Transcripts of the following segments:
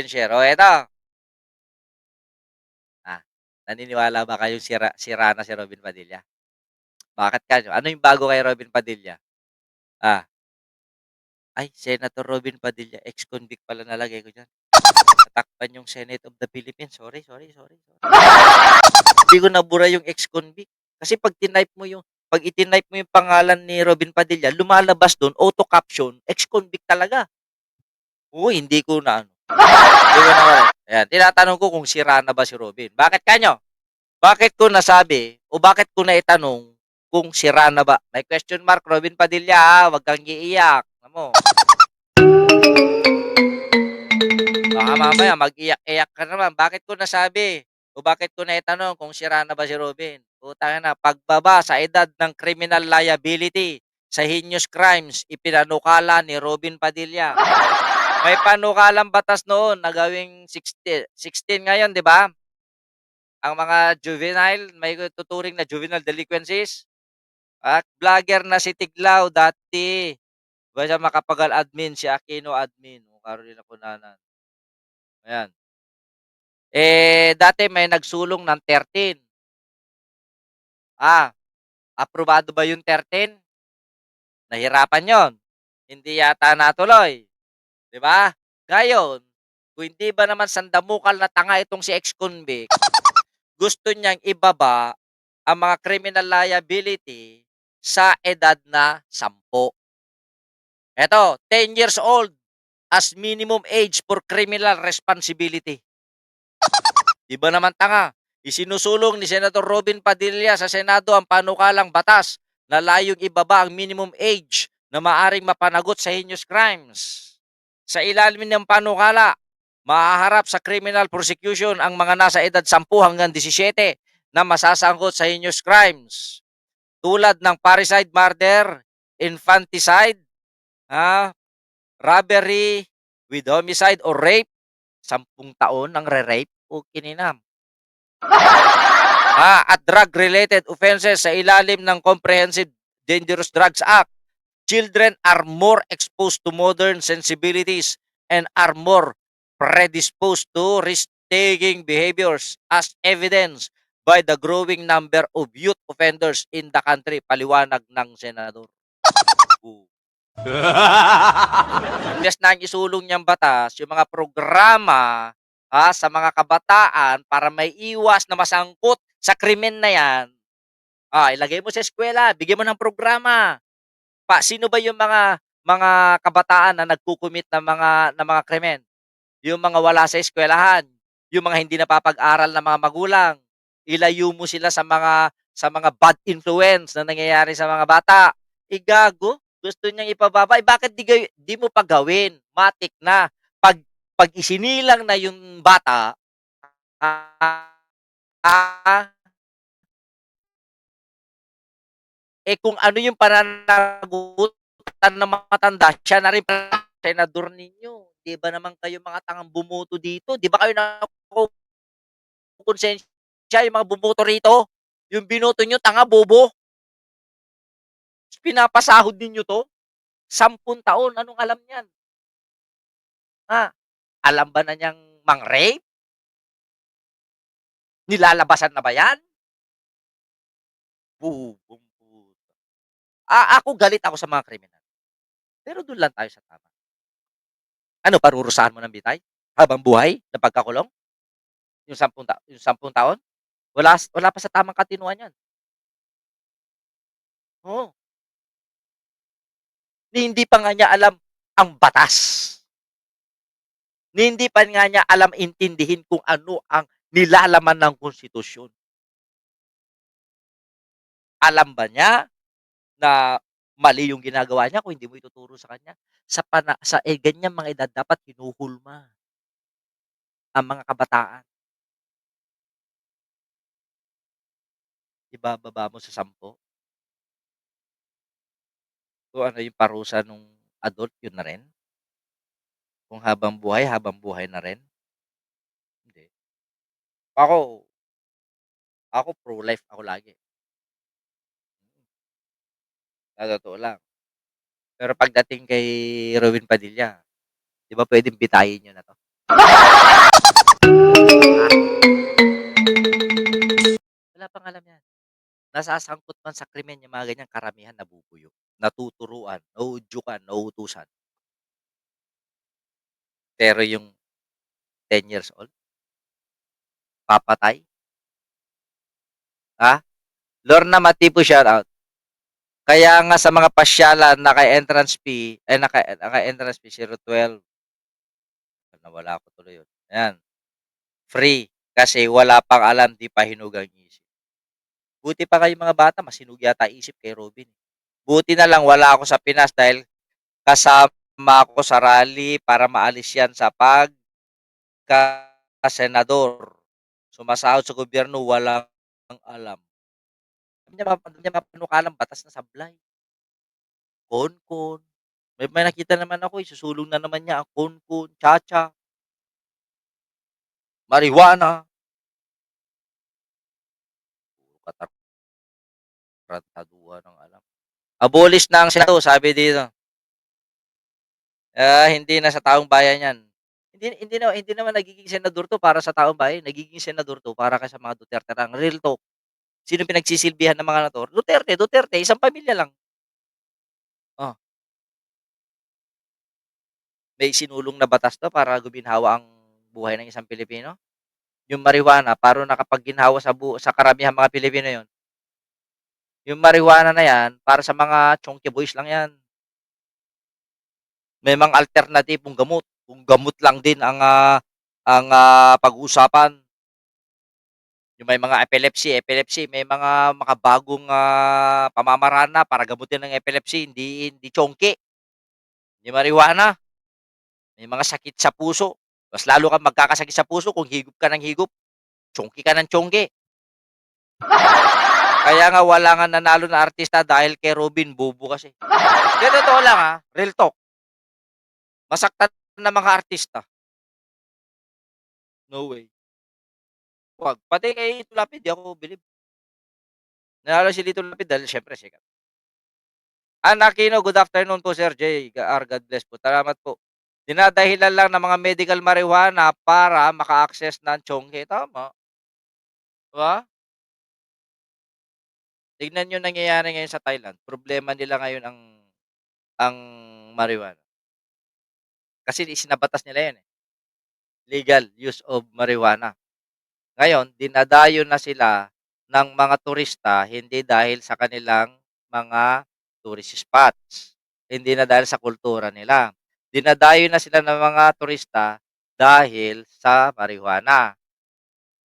share. O eto, ah, naniniwala ba kayong sira na si Robin Padilla? Bakit kanyo? Ano yung bago kay Robin Padilla? Ah, ay Senator Robin Padilla, ex-convict pala nalagay ko diyan. Natakpan yung Senate of the Philippines. Sorry. Hindi ko nabura yung ex-convict. Kasi 'pag itinype mo yung pangalan ni Robin Padilla, lumalabas dun auto caption, ex-convict talaga. Oo, hindi ko na ayan, tinatanong ko kung sira na ba si Robin. Bakit kanyo? Bakit ko nasabi o bakit ko naitanong kung sira na ba? May question mark, Robin Padilla, wag kang iiyak. Alam mo, baka mamaya mag-iyak-iyak ka naman. Bakit ko nasabi o bakit ko naitanong kung sira na ba si Robin? Putang ina, pagbaba sa edad ng criminal liability sa heinous crimes, ipinanukala ni Robin Padilla. May panukalang batas noon na gawing 16 ngayon, 'di ba? Ang mga juvenile, may tuturing na juvenile delinquencies. At vlogger na si Tiglaw dati. Basta makapagal admin si Aquino admin. O Carolina Cunanan. Ayan. Dati may nagsulong ng 13. Ah, aprobado ba yung 13? Nahirapan yon. Hindi yata natuloy. Di ba? Ngayon, kung hindi ba naman sandamukal na tanga itong si ex-convict, gusto niyang ibaba ang mga criminal liability sa edad na 10. Eto, 10 years old as minimum age for criminal responsibility. Di ba naman tanga? Isinusulong ni Senator Robin Padilla sa Senado ang panukalang batas na layong ibaba ang minimum age na maaring mapanagot sa heinous crimes. Sa ilalim ng panukala, mahaharap sa criminal prosecution ang mga nasa edad 10 hanggang 17 na masasangkot sa heinous crimes tulad ng parricide murder, infanticide, ah, robbery with homicide or rape, 10 taon ang re-rape o kininam. At drug-related offenses sa ilalim ng Comprehensive Dangerous Drugs Act. Children are more exposed to modern sensibilities and are more predisposed to risk-taking behaviors as evidenced by the growing number of youth offenders in the country. Paliwanag ng senador. Imbes na ang isulong niyang batas, yung mga programa sa mga kabataan para may iwas na masangkot sa krimen na yan, ilagay mo sa eskwela, bigyan mo ng programa. Sino ba yung mga kabataan na nagkukumit ng mga krimen? Yung mga wala sa eskwelahan, yung mga hindi napapag-aral ng mga magulang. Ilayo mo sila sa mga bad influence na nangyayari sa mga bata. Gago, gusto niyang ipababa. Bakit di mo pa gawin? Matik na. Pag isinilang na yung bata, ah, kung ano yung pananagutan ng matanda, siya na rin senador ninyo. Di ba naman kayo mga tangang bumoto dito? Di ba kayo nakukonsensya yung mga bumoto rito? Yung binoto nyo, tanga, bobo. Pinapasahod ninyo to? 10 taon. Anong alam niyan? Alam ba na niyang mang-rape? Nilalabasan na ba yan? Bubong puta. Ako galit ako sa mga kriminal. Pero doon lang tayo sa tama. Ano, parurusahan mo ng bitay? Habang buhay na pagkakulong? Yung 10 taon? Wala pa sa tamang katinuan yan. Oo. Hindi pa nga niya alam ang batas. Hindi pa nga niya alam intindihin kung ano ang nilalaman ng konstitusyon. Alam ba niya na mali yung ginagawa niya kung hindi mo ituturo sa kanya? Sa ganyang mga edad dapat hinuhulma ang mga kabataan. Ibababa mo sa 10. Kung ano yung parusa nung adult, yun na rin. Kung habang buhay na rin. Hindi. Ako ako pro-life ako lagi. Sa totoo lang. Pero pagdating kay Robin Padilla, 'di ba puwedeng bitayin niyo na 'to? Wala pang alam yan. Nasasangkot man sa krimen yung mga ganyan karamihan nabubuyo, natuturuan, nauudyukan, nauutusan. Pero yung 10 years old, papatay, ha? Lorna Matipo shoutout. Kaya nga sa mga pasyalan naka-entrance fee, naka-entrance fee 012, nawala ko tuloy yun. Ayan, free kasi wala pang alam, 'di pa hinugang isip. Buti pa kayong mga bata masinog yata isip kay Robin. Buti na lang wala ako sa Pinas dahil kasama ako sa rally para maalis yan sa pagka-senador. Sumasahod sa gobyerno, walang alam. Alam niya mapanukalang batas na sablay, konkon. May nakita naman ako, isusulong na naman niya ang konkon, tsa-tsa, marijuana. Puro katarantaduhan ang alam. Abolish na ang Senado, sabi dito. Hindi na sa taong bayan 'yan. Hindi naman nagiging senador 'to para sa taong bayan, nagiging senador 'to para kay sa mga Duterte lang, real talk. Sino pinagsisilbihan ng mga 'to? Duterte, Duterte, isang pamilya lang. Oh, may sinulong na batas 'to para guminhawa ang buhay ng isang Pilipino? Yung marijuana paano nakapagginhawa sa karamihang mga Pilipino 'yon. Yung marijuana na 'yan para sa mga chonky boys lang 'yan. May mga alternatibong gamot, kung gamot lang din ang pag-uusapan. Yung may mga epilepsy, may mga makabagong, pamamaraan na para gamutin ang epilepsy, hindi chongke, hindi marijuana. May mga sakit sa puso, mas lalo kang magkakasakit sa puso kung higop ka ng higop, chongke ka ng chongke. Kaya nga wala nga nanalo na artista dahil kay Robin, bobo kasi. Hindi, totoo lang, real talk. Masaktan ng mga artista, no way. 'Wag, pati kay Lito Lapid di ako bilib. Nanalo si Lito Lapid dahil siyempre sikat. Aquino, good afternoon po Sir J. God bless po. Salamat po. Dinadahilan lang ng mga medical marijuana para maka-access ng chongke, tama, 'di ba? Tignan niyo nangyayari ngayon sa Thailand, problema nila ngayon ang marijuana. Kasi isinabatas nila 'yan, legal use of marijuana. Ngayon dinadayo na sila ng mga turista hindi dahil sa kanilang mga tourist spots, hindi na dahil sa kultura nila. Dinadayo na sila ng mga turista dahil sa marijuana.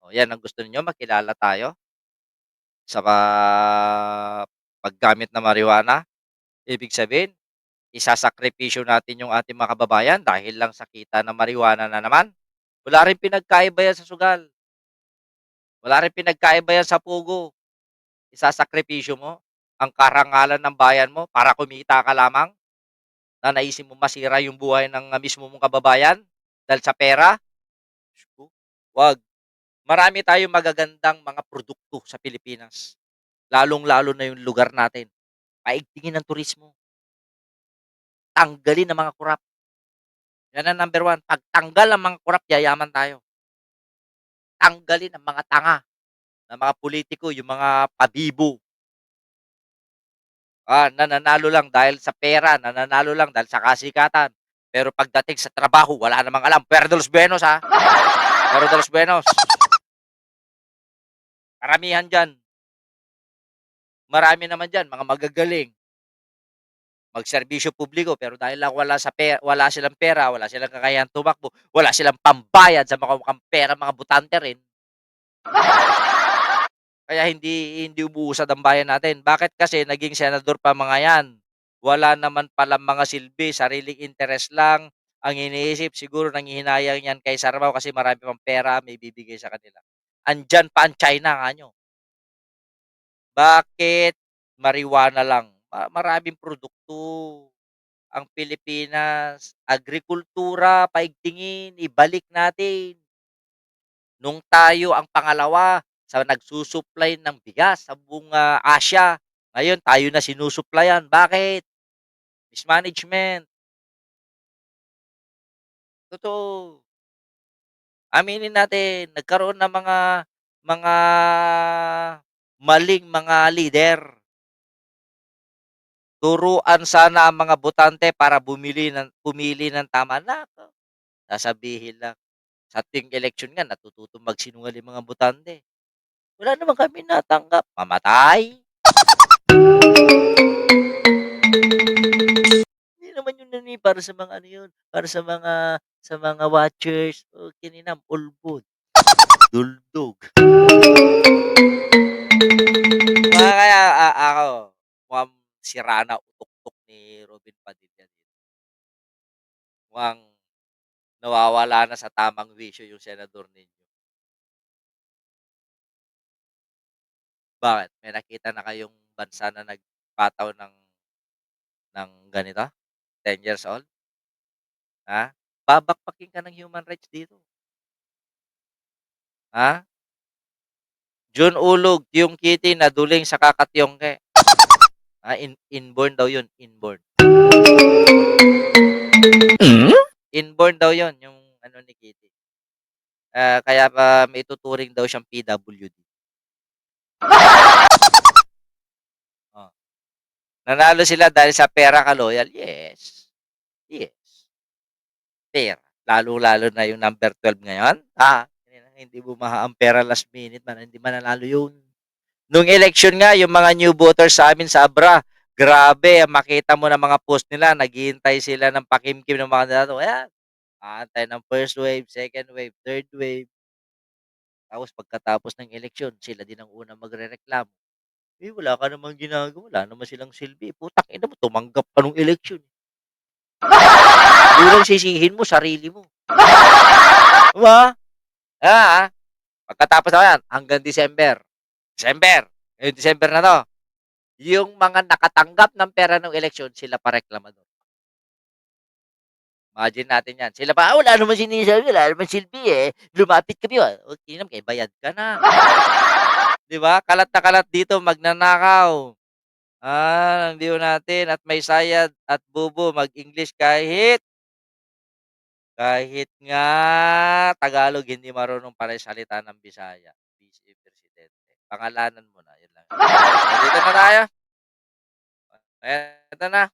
O 'yan ang gusto ninyo makilala tayo sa paggamit ng marijuana? Ibig sabihin isasakripisyo natin yung ating mga kababayan dahil lang sa kita ng marijuana na naman? Wala ring pinagkaiba yan sa sugal, wala ring pinagkaiba yan sa pugo. Isasakripisyo mo ang karangalan ng bayan mo para kumita ka lamang na naisip mong masira yung buhay ng mismo mong kababayan dahil sa pera? Diyos ko, 'wag. Marami tayong magagandang mga produkto sa Pilipinas, lalong-lalo na yung lugar natin. Paigtingin ng turismo, tanggalin ang mga kurap. Yan ang number one, pagtanggal ng mga kurap yayaman tayo. Tanggalin ang mga tanga na mga politiko, yung mga pabibo, nananalo lang dahil sa pera, nananalo lang dahil sa kasikatan. Pero pagdating sa trabaho, wala namang alam. Pero de los buenos, Pero de los buenos. Karamihan diyan, marami naman diyan mga magagaling magserbisyo publiko pero dahil lang wala silang pera, wala silang kakayahang tumakbo, wala silang pambayad sa mga mukhang pera mga butante rin, kaya hindi hindi umuusad ang bayan natin. Bakit? Kasi naging senador pa mga 'yan. Wala naman palang mga silbi, sariling interes lang ang iniisip. Siguro nanghihinayang 'yan kay Saramaw kasi marami pang pera maibibigay sa kanila. Andiyan pa ang China nga niyo. Bakit marijuana lang? Maraming produkto ang Pilipinas. Agrikultura, paigtingin, ibalik natin. Nung tayo ang pangalawa sa nagsusupply ng bigas sa buong, Asia, ngayon tayo na sinusuplayan. Bakit? Mismanagement, totoo. Aminin natin nagkaroon ng mga maling mga lider. Turuan sana ang mga botante para pumili ng tama. Naku, sasabihin lang, sa tuwing eleksyon nga natututong magsinungaling mga botante. Wala naman kami natanggap, mamatay. Hindi naman yun ano, para sa mga ano yun, para sa mga watchers, o kininam ulbod, duldog. Kaya, ako, mukhang sira na utok ni Robin Padilla dito. Mukhang nawawala na sa tamang wisyo yung senador ninyo. Bakit, may nakita na kayong bansa na nagpataw ng ganito, 10 years old? Ha? Babakbakin ka ng human rights dito, ha? Jun Ulog, Yung Kitty naduling sa kakatyongge. Inborn daw yun, inborn. Inborn daw yun, yung ano ni Kitty. Kaya pa may tuturing daw siyang PWD. Oh. Nanalo sila dahil sa pera ka loyal? Yes. Yes, pera. Lalong-lalo na yung number 12 ngayon, hindi bumaha ang pera last minute man hindi mananalo yun. Nung election nga yung mga new voters sa amin sa Abra, grabe makita mo na mga post nila naghihintay sila ng pakimkim ng mga kandidato, ayan, aantay ng first wave, second wave, third wave. Tapos pagkatapos ng eleksyon sila din ang unang magrereklamo, "Eh, wala ka namang ginagawa, wala naman silang silbi, putang-ina mo tumanggap ka nung eleksyon, unang sisihin mo sarili mo." 'Di ba? Pagkatapos naman yan hanggang December. December, ngayong December na 'to, yung mga nakatanggap ng pera nung eleksyon sila pa reklamador. Imagine natin 'yan, sila pa, wala naman sinasabi, wala naman silbi, eh, lumapit kami, o tingnan mo, eh, bayad ka na. 'Di ba? Kalat na kalat dito magnanakaw. Ang view natin at may sayad at bubo mag-English kahit kahit nga Tagalog hindi marunong pa rin salita ng Bisaya, Vice Presidente. Pangalanan mo na, yun lang. Nandito na tayo, eto na.